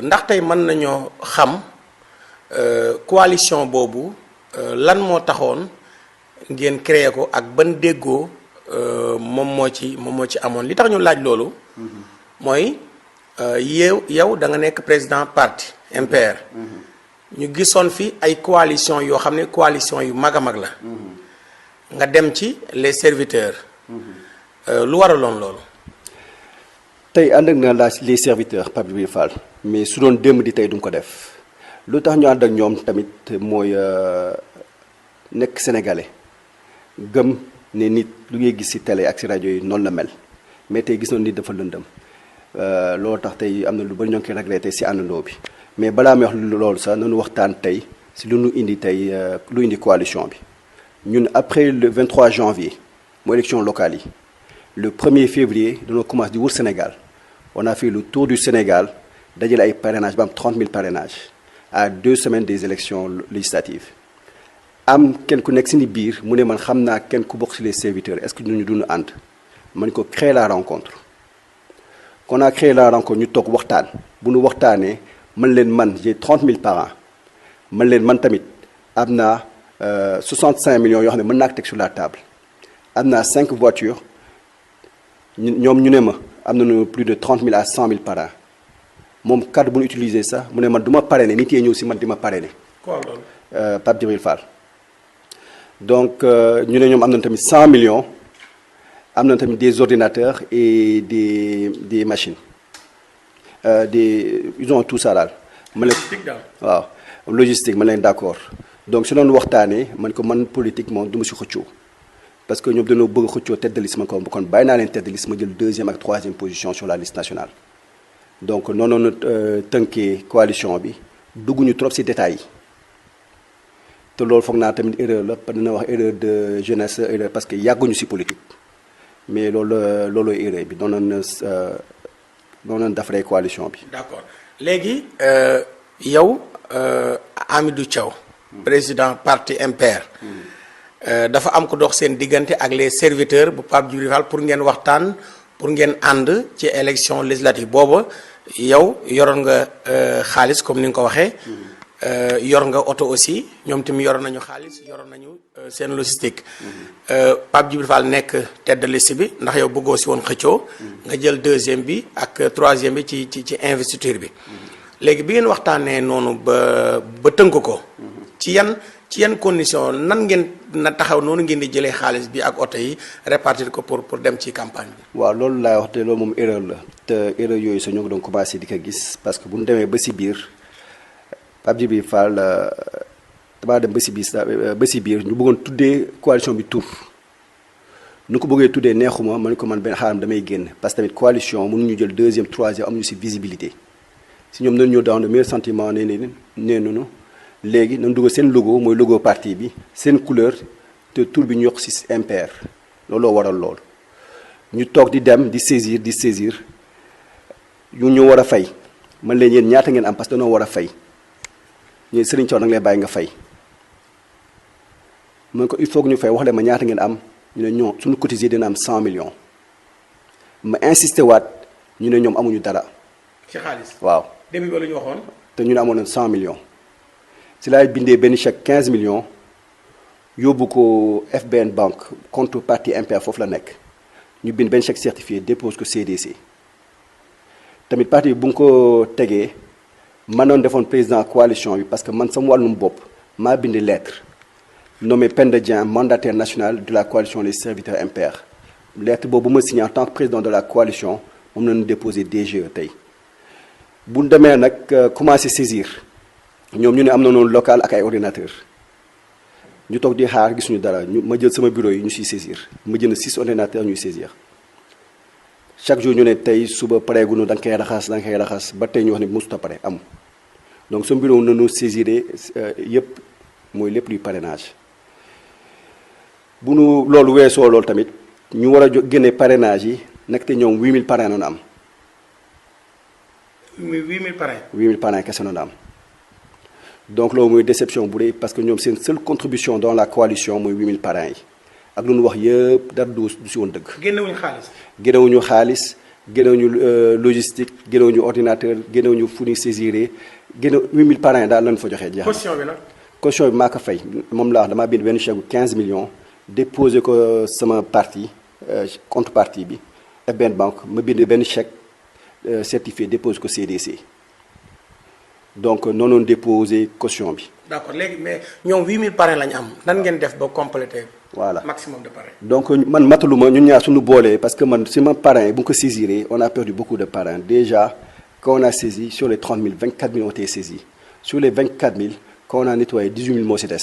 ndax tey mën nañoo xam coalition boobu lan moo taxoon ngeen créé ko ak ban déggoo moom moo ci amoon li tax ñu laaj loolu. mooy yow da nga nekk président parti MPR. ñu gisoon fi ay coalition yoo xam ne coalition yu mag a mag la. nga dem ci les serviteurs. lu waraloon loolu. tey ànd ak na les serviteurs Pape Djibril Fall mais su doon démb di tey du ko def lu tax ñu ànd ak ñoom tamit mooy nekk sénégalais gëm ne nit lu ngay gis ci télé ak ci rajo yi noonu la mel mais tey gis noonu nit dafa lëndëm loolu tax tey am na lu bari ñoo ngi koy réglé tey ci àndandoo bi mais balaa may wax loolu sax nañu waxtaan tey ci lu nu indi tey lu indi coalition bi ñun après le 23 janvier mooy élection locale yi le 1er février dañoo commencé di wër Sénégal on a fait le tour du Sénégal dajale ay parrainage ba am 30 000 parrainages à 2 semaines des élections législatives am kenn ku nekk si ni biir mu ne man xam naa kenn ku bokk si les serviteurs est-ce que ñu dund ànd man ko créer la rencontre qu'on a créé la rencontre ñu toog waxtaan bu nu waxtaanee man j'ai 30 000 parrains man tamit am naa 65 millions yoo xam ne mën naa ko teg sur la table am naa 5 voitures ñoom ñu ne ma am nañu plus de 30 000 à 100 000 parrains moom cadre bu ñu utilisé sax mu ne man du ma parrainer nit yee ñëw si man di ma parrainer. quoi loolu. Pape Djibril Fall donc ñu ne ñoom am nañu tamit 100 millions am nañu tamit des ordinateurs et des machines ils ont tout ça daal. logistique daal waaw logistique ma leen d'accord donc su doon waxtaanee man ko man politique moom du ma si xëccoo. parce que ñoom dañoo bëgg a xëccoo tête de liste ma kon bàyyi naa leen tête de liste ma jël 2e ak 3e position sur la liste nationale donc noonu la tënkee coalition bi dugguñu trop ci détails yi te loolu foog naa tamit erreur la dina wax erreur de jeunesse erreur parce que yàgguñu ci politique mais loolooy erreur bi noonu la defaree coalition bi. d'accord léegi yow Hamidou Thiaw. président parti MPR. dafa am ko dox seen diggante ak les serviteurs bu Pape Djibril Fall pour ngeen waxtaan pour ngeen ànd ci élection législative booba yow yoroon nga xaalis comme ni nga ko waxee. yor nga oto aussi ñoom tamit yoroon nañu xaalis yoroon nañu seen logistique. Pape Djibril Fall nekk tête de liste bi ndax yow bëggoo si woon xëccoo. nga jël 2e bi ak 3e bi ci investiture bi. léegi bi ngeen waxtaanee noonu ba tënk ko. ci yan condition nan ngeen na taxaw noonu ngeen di jëlee xaalis bi ak oto yi répartir ko pour dem ci campagne bi. waaw loolu laay wax te loolu moom erreur la te erreur yooyu sax ñoo ngi doon commencé di ko gis parce que bu ñu demee ba si biir Pape Djibril Fall damaa dem ba si biir ñu bëggoon tuddee coalition bi tur nu ko bëggee tuddee neexuma man ko man benn xaaram damay génn parce que tamit coalition mënuñu jël 2e 3e amuñu si visibilité si ñoom nañu ñëw dans le meilleur sentiment nee nañu léegi nañ dugal seen logo mooy logo parti bi seen couleur te tur bi ñu yokk ci MPR looloo waral lool ñu toog di dem di saisir ñu war a fay man leen yéen ñaata ngeen am parce que dañoo war a fay ñu Serigne Thiaw nag lay bàyyi nga fay man ko il faut que ñu fay wax leen ma ñaata ngeen am ñu ne ñoo suñu cotisé dina am 100 millions ma insisté waat ñu ne ñoom amuñu dara. ci xaalis. waaw début ba la ñu waxoon. te ñu ne amoon na 100 millions. si laay bindee benn chèque 15 millions yóbbu ko FBN banque compte parti MPR foofu la nekk ñu bind benn chèque certifié dépose ko CDC tamit parti bi bu nga ko tegee man noonu defoon président coalition bi parce que man sama wàllum bopp maa bind lettre nommé Penda Dieng mandataire national de la coalition des serviteurs MPR lettre boobu ma signé en tant que président de la coalition moom la ñu déposé DGE tey bu ñu demee nag commencé saisir. ñoom ñu ne am na noonu local ak ay ordinateur ñu toog di xaar gisuñu dara ma jël sama bureau yi ñu siy saisir ma jënd 6 ordinateurs ñuy saisir chaque jour ñu ne tey suba pareegunu da nga koy raxas ba tey ñu wax ne mosut a pare am donc sama bureau nañu saisir yëpp mooy lépp luy parrainage bu nu loolu weesoo loolu tamit ñu war a génne parrainage yi nag te ñoom 8000 parrains noonu am. 8000 parrains. 8000 parrains kese noonu am. donc loolu mooy déception bu rëy parce que ñoom seen seule contribution dans la coalition mooy 8000 parrains yi ak lu ñu wax yëpp dara du si woon dëgg. génnewuñu xaalis. génnewuñu xaalis génnewuñu logistique génnewuñu ordinateur génnewuñu fu ñuy saisir génne 8000 parrains daal lañ fa joxee jeex. caution bi nag. caution bi maa ko fay moom laa wax damaa bind benn chèque bu 15 millions déposé ko sama parti compte parti bi FBN banque ma bind benn chèque certifié déposé ko CDC donc noonu déposé caution bi. d'accord léegi mais ñoom 8000 parrains lañ am nan ngeen def ba compléter. voilà maximum de parrains. donc man mataluma ñun ñaar suñu boolee parce que man si ma parrain bu ñu ko saisiree on a perdu beaucoup de parrains déjà quand on a saisi sur les 30 000 24 000 ont été saisis sur les 24 000 quand on a nettoyé 18 000 moo si des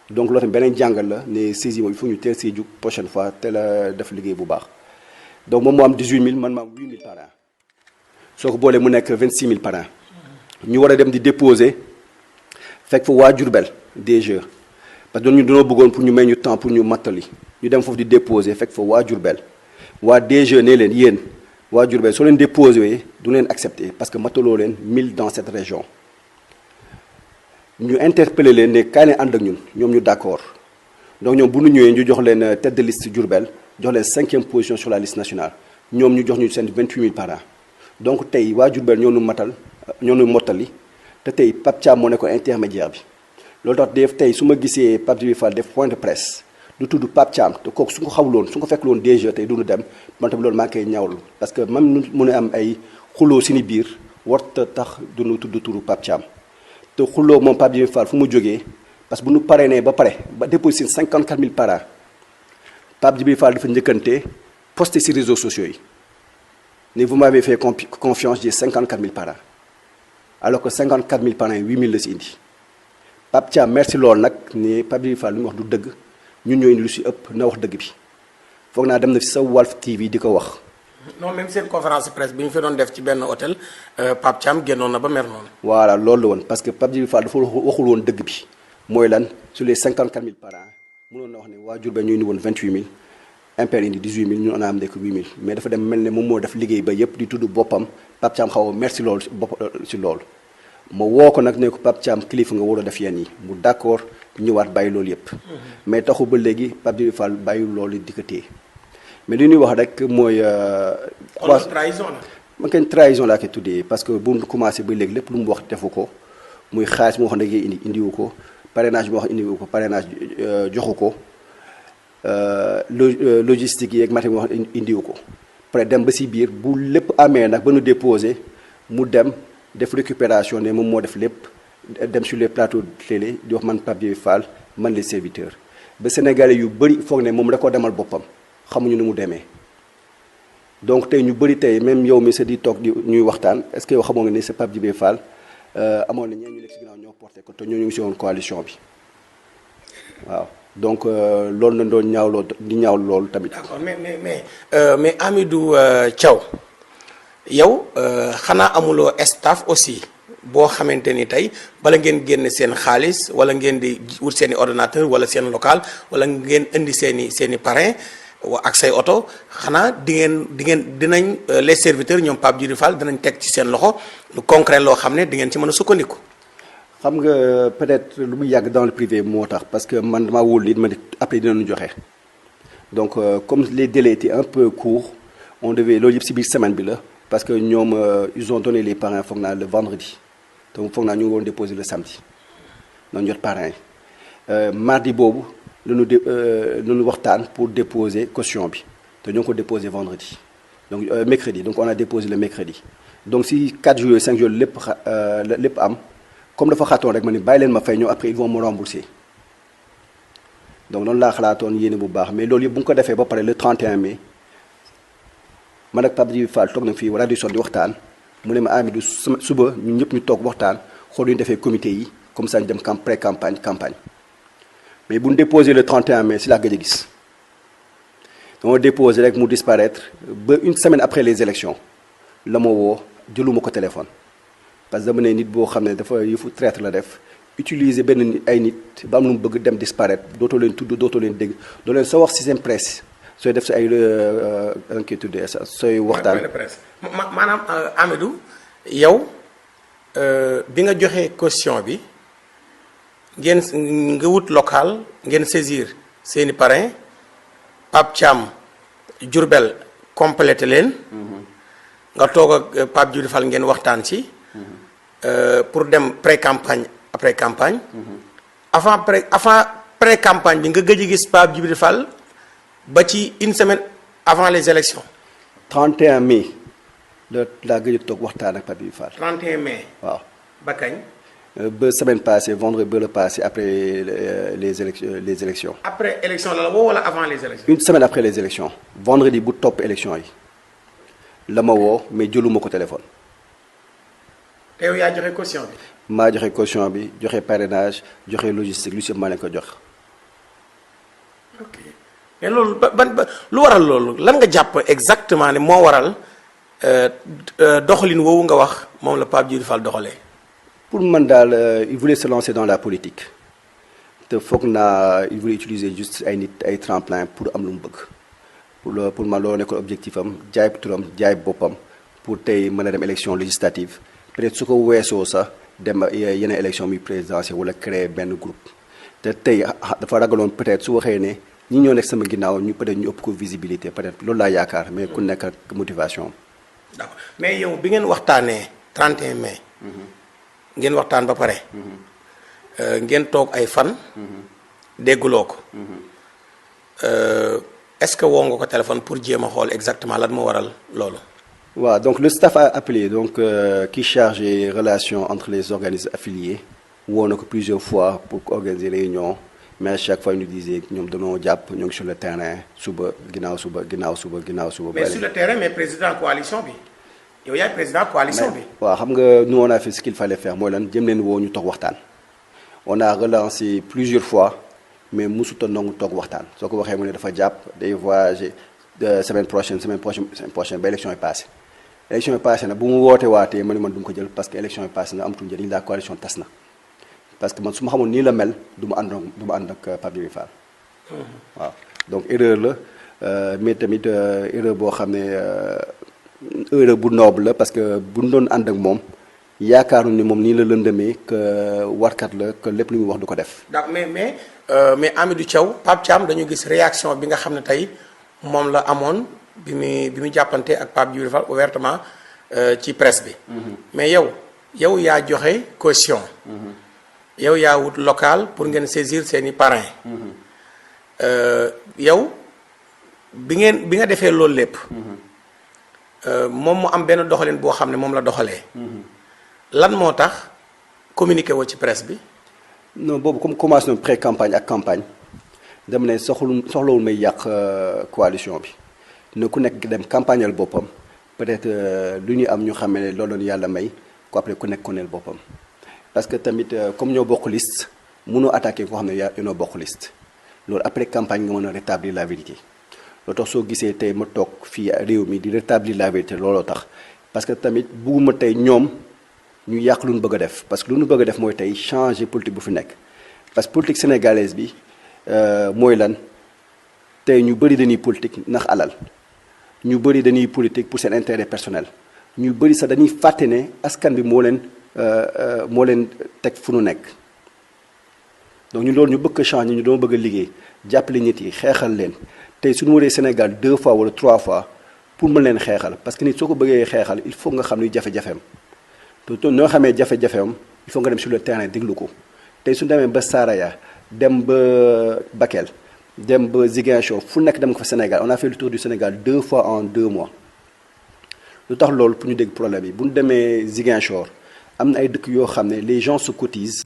donc loolu tamit beneen jàngal la ne saisi moom il faut ñu teel si jug prochaine fois teel a def liggéey bu baax donc moom moo am 18 000 man ma am 8 000 parrains soo ko boolee mu nekk 26 000 parrains ñu war a dem di déposer fekk fa waa Diourbel DG parce que ñu dañoo bëggoon pour ñu may ñu temps pour ñu mattali ñu dem foofu di déposer fekk fa waa Diourbel waa DG ne leen yéen waa Diourbel soo leen déposé du leen accepté parce que mataloo leen 1000 dans cette région ñu interpellé leen ne kaay leen ànd ak ñun ñoom ñu d'accord donc ñoom bu ñu ñëwee ñu jox leen tête de liste Diourbel jox leen 5e position sur la liste nationale ñoom ñu jox ñu seen 28 000 parrains donc tey waa Diourbel ñoo ñu mottali te tey Pape Thiam moo nekkoon intermédiaire bi loolu tax def tey su ma gisee Pape Djibril Fall def point de presse du tudd Pape Thiam te kooku su ko xawuloon su ko fekk loon DG tey du ñu dem man tamit loolu maa ngi koy ñaawlu parce que même nu mun a am ay xuloo si ni biir warta tax du ñu tudd turu Pape Thiam te xuloo moom Pape Djibril Fall fu mu jógee parce que bu ñu parrainé ba pare ba déposé 54 000 parrains Pape Djibril Fall dafa njëkkante posté si réseaux sociaux yi ne vous m'avez fait confiance j'ai 54 000 parrains alors que 54 000 parrains 8 000 la si indi Pape Thiam merci loolu nag ne Pape Djibril Fall lu mu wax du dëgg ñun ñoo indi lu si ëpp na wax dëgg bi foog naa dem na fi sa Walf TV di ko wax. non même seen conférence de presse bi ñu fi doon def ci benn hôtel Pape Thiam génnoon na ba mer noonu. voilà loolu la woon parce que Pape Djibril Fall dafa waxul woon dëgg bi mooy lan sur les 54 000 parrains mënoon na wax ne waa Diourbel ñoo indi woon 28 000 Impair indi 18 000 ñun on a am nekk 8 000 mais dafa dem mel ne moom moo def liggéey ba yëpp di tudd boppam Pape Thiam xaw a merci loolu si loolu. ma woo ko nag ne ko Pape Thiam kilifa nga war a def yenn yi mu d'accord ñëwaat bàyyi loolu yëpp. mais taxu ba léegi Pape Djibril Fall bàyyi loolu di ko téye mais li ñuy wax rek mooy. trahison la. man kenn trahison laa koy tuddee parce que bu mu commencé ba léegi lépp lu mu wax defu ko muy xaalis moo xam ne indiwu ko parrainage moo xam indiwu ko parrainage joxu ko logistique yi ak matériel moo xam indiwu ko. après dem ba si biir bu lépp amee nag ba nu déposé mu dem. def récupération ne moom moo def lépp dem sur les plateaux de télé di wax man Pape Djibril Fall man les serviteurs ba Sénégalais yu bëri foog ne moom da koo demal boppam xamuñu ni mu demee donc tey ñu bëri tey même yow mi sa di toog di ñuy waxtaan est-ce que yow xamoo nga ne c'est Pape Djibril Fall amoon na ñeen ñu nekk si ginnaaw ñoo porté ko te ñoo ñu ngi si woon coalition bi waaw donc loolu na doon ñaawloo di ñaaw loolu tamit. d'accord mais Hamidou Thiaw yow xanaa amuloo staff aussi boo xamante ni tey bala ngeen génn seen xaalis wala ngeen di wut seen i ordinateur wala seen local wala ngeen indi seen i parrain ak say oto xanaa dinañ les serviteurs ñoom Pape Djibril Fall dinañ teg ci seen loxo lu concret loo xam ne di ngeen ci mën a sukkandiku. xam nga peut-être lu mu yàgg dans le privé moo tax parce que man damaa wóolu nit ma ne après dinañu joxe donc comme les délais étaient un peu courts on devait loolu yëpp si biir semaine bi la. parce que ñoom ils ont donné les parrains foog naa le vendredi donc foog naa ñu ngi woon déposer le samedi noonu jot parrain yi mardi boobu lañu waxtaan pour déposer caution bi te ñoo ngi ko déposer vendredi donc mercredi donc on a déposé le mercredi donc si 4 jours 5 jours lépp am comme dafa xaatoon rek ma ni bàyyi leen ma fay ñoom après ils vont me rembourser donc noonu laa xalaatoon yéene bu baax mais loolu yëpp bu ñu ko defee ba pare le 31 mai. man ak Pape Djibril Fall toog na fii rajo Sot di waxtaan mu ne ma Hamidou suba ñun ñëpp ñu toog waxtaan xool ñu defee comité yi comme ça ñu dem pré campagne mais bu ñu déposé le 31 mai si laa gëj a gis dama déposé rek mu disparaître ba une semaine après les élections la ma woo jëluma ko téléphone parce que dama ne nit boo xam ne dafa yëfu traître la def utiliser benn ay nit ba am lu mu bëgg dem disparaître dootoo leen tudd dootoo leen dégg doo leen soo wax si seen presse. sooy def si ay inquiétude sooy waxtaan. maanaam Hamidou yow bi nga joxee caution bi ngeen nga wut local ngeen saisir seeni parrain Pape Thiam Diourbel complété leen. nga toog ak Pape Djibril Fall ngeen waxtaan ci. pour dem pré-campagne après campagne. avant pré-campagne bi nga gëj a gis Pape Djibril Fall ba ci une semaine avant les élections. 31 mai laa gëj a toog waxtaan ak Pape Djibril Fall. 31 mai. waaw ba kañ. ba semaine passée vendredi ba le passé après les élections. après élection la woo wala avant les élections. une semaine après les élections vendredi bu topp élection yi la ma woo mais jëluma ko téléphone. te yow yaa joxe caution bi. maa joxe caution bi joxe parrainage joxe logistique lu si maa leen ko jox. ok mais loolu ba lu waral loolu lan nga jàpp exactement ne moo waral doxalin woowu nga wax moom la Pape Djibril Fall doxalee. pour man daal il voulait se lancer dans la politique te foog naa il voulait utiliser juste ay nit ay tremplin pour am lu mu bëgg pour man loolu nekkoon objectif am jaay turam jaay boppam pour tey mën a dem élection législative peut-être su ko weesoo sax dem yeneen élection muy présidentielle wala créer benn groupe te tey dafa ragaloon peut-être su waxee ne ñi ñoo nekk sama ginnaaw ñu peut-être ñu ëpp ko visibilité peut-être loolu laa yaakaar mais ku nekk ak motivation am. d'accord mais yow bi ngeen waxtaanee 31 mai. ngeen waxtaan ba pare. ngeen toog ay fan. dégguloo ko. est-ce que woo nga ko téléphone pour jéem a xool exactement lan moo waral loolu. waaw donc le staff a appelé donc qui chargé relation entre les organismes affiliés woo na ko plusieurs fois pour organiser réunion mais à chaque fois ñu disait ñoom dañoo jàpp ñoo ngi sur le terrain suba ginnaaw suba. mais sur le terrain mais président coalition bi. yow yaay président coalition bi. waaw xam nga nous on a fait ce qu'il fallait faire mooy lan jëm leen woo ñu toog waxtaan. on a relancé plusieurs fois mais mosut a nangu toog waxtaan soo ko waxee mu ne dafa jàpp day voyager semaine prochaine ba élection yi passé. élection yi passé na bu mu woote waatee man du ma ko jël parce que élection yi passé na amatul njëriñ la coalition tas na parce que man su ma xamoon nii la mel du ma ànd ak Pape Djibril Fall. waaw donc erreur la mais tamit erreur boo xam ne. heure bu noble la parce que bu ñu doon ànd ak moom yaakaaru ni moom nii la lëndëmee que warkat la que lépp lu muy wax du ko def. donc mais Hamidou Thiaw Pape Thiam dañu gis réaction bi nga xam ne tey moom la amoon bi mu jàppante ak Pape Djibril Fall ouvertement ci presse bi. mais yow yaa joxe caution. yow yaa wut local pour ngeen saisir seeni parrains. yow bi nga defee loolu lépp. moom mu am benn doxalin boo xam ne moom la doxalee. lan moo tax communiqué woo ci presse bi. non boobu comme commencé na pré-campagne ak campagne dama ne soxlawul may yàq coalition bi ne ku nekk dem campagnal boppam peut-être lu ñu am ñu xam ne loolu yàlla may ko après ku nekk koneel boppam. parce que tamit comme ñoo bokk liste mënoo attaqué koo xam ne ñoo bokk liste loolu après campagne nga mën a rétablir la vérité. loolu tax soo gisee tey ma toog fii réew mi di rétablir la vérité looloo tax parce que tamit bugguma tey ñoom ñu yàq lu ñu bëgg a def parce que lu ñu bëgg a def mooy tey changer politique bu fi nekk parce que politique sénégalaise bi mooy lan tey ñu bëri dañuy politique ndax alal ñu bëri dañuy politique pour seen intérêt personnel ñu bëri sax dañuy fàtte ne askan bi moo leen teg fu nu nekk donc ñu loolu ñu bëgg a changer ñu doon bëgg a liggéey jàppale nit yi xeexal leen. tey suñu waree Sénégal 2 fois wala 3 fois pour mën leen xeexal parce que nit soo ko bëggee xeexal il faut nga xam ni jafe-jafeem te noo xamee jafe-jafeem il faut nga dem sur le terrain déglu ko tey suñu demee ba Saraya dem ba Bakel dem ba Ziguinchor fu nekk dem ko fa Sénégal on a fait le tour du Sénégal 2 fois en 2 mois lu tax loolu pour ñu dégg problème yi bu ñu demee Ziguinchor am na ay dëkk yoo xam ne les gens se cotisent.